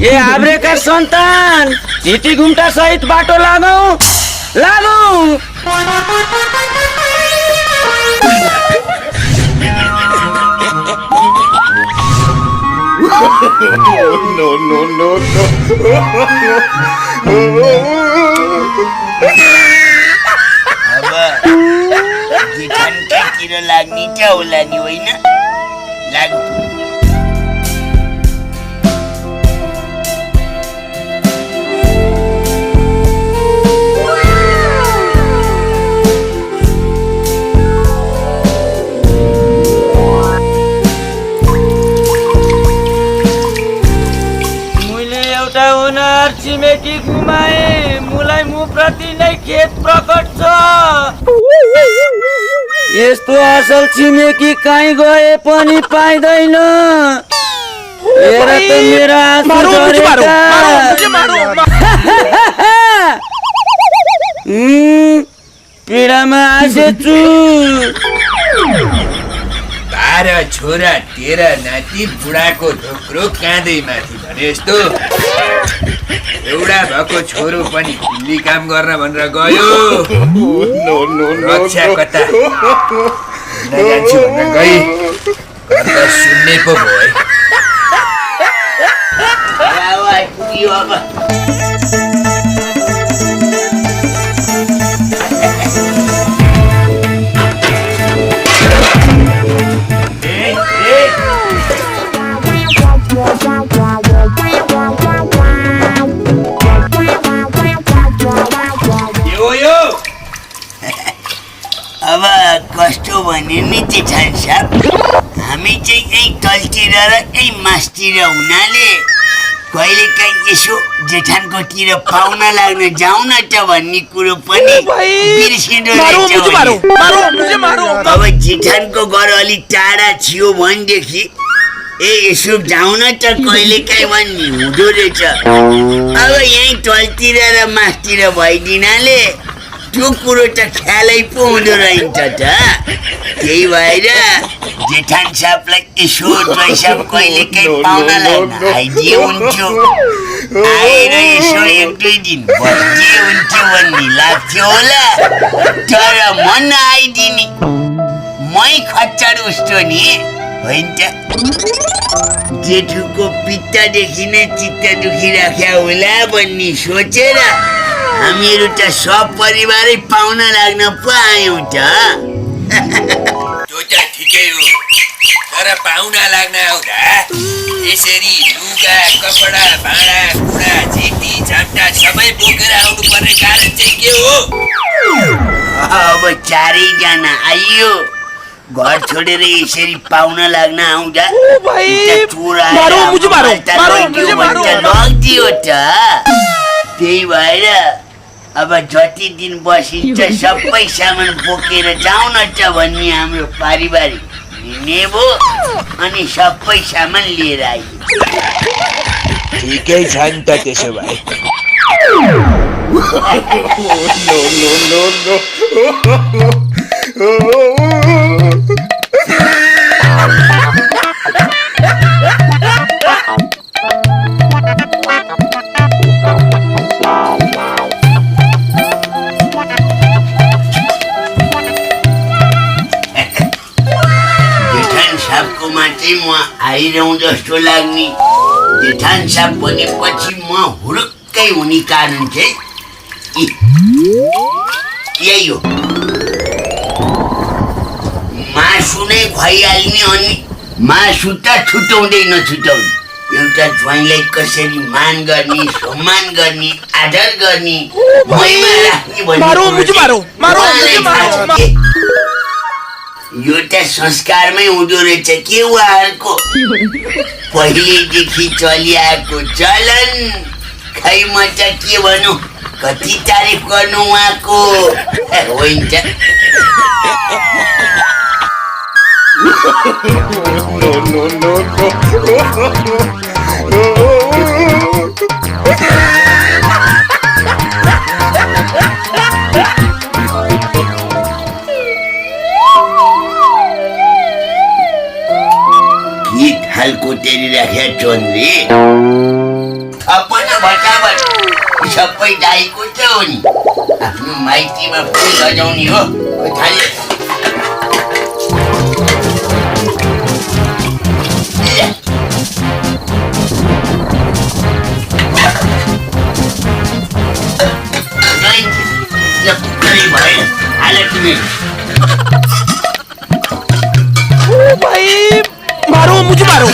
ए आब्रेका सन्तान टिटी घुम्टा सहित बाटो लागौ लागौ। No. अब जेठानकातिर लाग्ने चाहिँ होला नि होइन लाग्नु। छिमेकी गुमाए मुलाई मुप्रति नै खेत प्रकट छ। यस्तो असल छिमेकी कहीँ गए पनि पाइँदैन। हेर त मेरो आँसु झरेका। पीडामा आसेछु। तारा छोरा तेरा नाति बुढाको ढोक्रो काँदै माथि भने जस्तो एउटा भएको छोरो पनि दिल्ली काम गर्न भनेर गयो। रक्षा कता जान्छु भनेर गई कता सुन्ने पो भयो। अब कस्तो भन्यो नि जेठान साहब, हामी चाहिँ यही तलतिर र यही मासतिर हुनाले कहिलेकाहीँ यसो जेठानकोतिर पाहुना लाग्न जाउँ न त भन्ने कुरो पनि बिर्सिनु रहेछ। अब जेठानको घर अलिक टाढा थियो भनेदेखि यसो जाउँ न त कहिलेकाहीँ भन्ने हुँदो रहेछ। अब यहीँ तलतिर र मासतिर भइदिनाले त्यो कुरो त ख्यालै पो हुँदो रहन्छ त। त्यही भएर जेठान साहबलाई यसो पैसा कहिलेकाहीँ पाउन लाग्न आइदिए हुन्थ्यो। आएर यसो एक दुई दिन बस्दिए हुन्थ्यो भन्ने लाग्थ्यो होला, तर मन आइदिने मै खच्चड उस्तो नि होइन त। जेठुको पित्तदेखि नै चित्त दुखिराख्या होला भन्ने सोचेर हामीहरू त सब परिवारै पाउन लाग्न पो आयौँ त। त्यो त ठिकै हो, तर पाहुना लाग्न आउँदा यसरी लुगा कपडा भाँडा कुडा झिटी झन्टा सबै बोकेर आउनु पर्ने कारण चाहिँ के हो? अब चारैजना आइयो, घर छोडेर यसरी पाउन लाग्न आउँदा लगिदियो त। त्यही भएर अब जति दिन बसिन्छ सबै सामान बोकेर जाउँ न त भन्ने हाम्रो पारिवारिक निर्णय भयो। अनि सबै सामान लिएर आइयो। ठिकै छ नि त त्यसो भए। म आइरहँ जस्तो लाग्ने। जेठान साहब भनेपछि म हुरुक्कै हुने कारण चाहिँ यही हो, मासु नै खुवाइहाल्ने। अनि मासु त छुट्याउँदै नछुट्याउने, एउटा ज्वाइँलाई कसरी मान गर्ने, सम्मान गर्ने, आदर गर्ने, महिमा राख्ने भन्ने यो त संस्कारमै हुँदो रहेछ के उहाँहरूको। पहिलेदेखि चलिआएको चलन। खै म त के भनौँ, कति तारिफ गर्नु उहाँको होइन। हालको तेरी राख्या चन्द्री न भटाभट सबै दाइको त हो नि आफ्नो माइतीमा फुल लजाउने हो थाले भयो हाल तिमी ओ भाई मारो मुझे मारो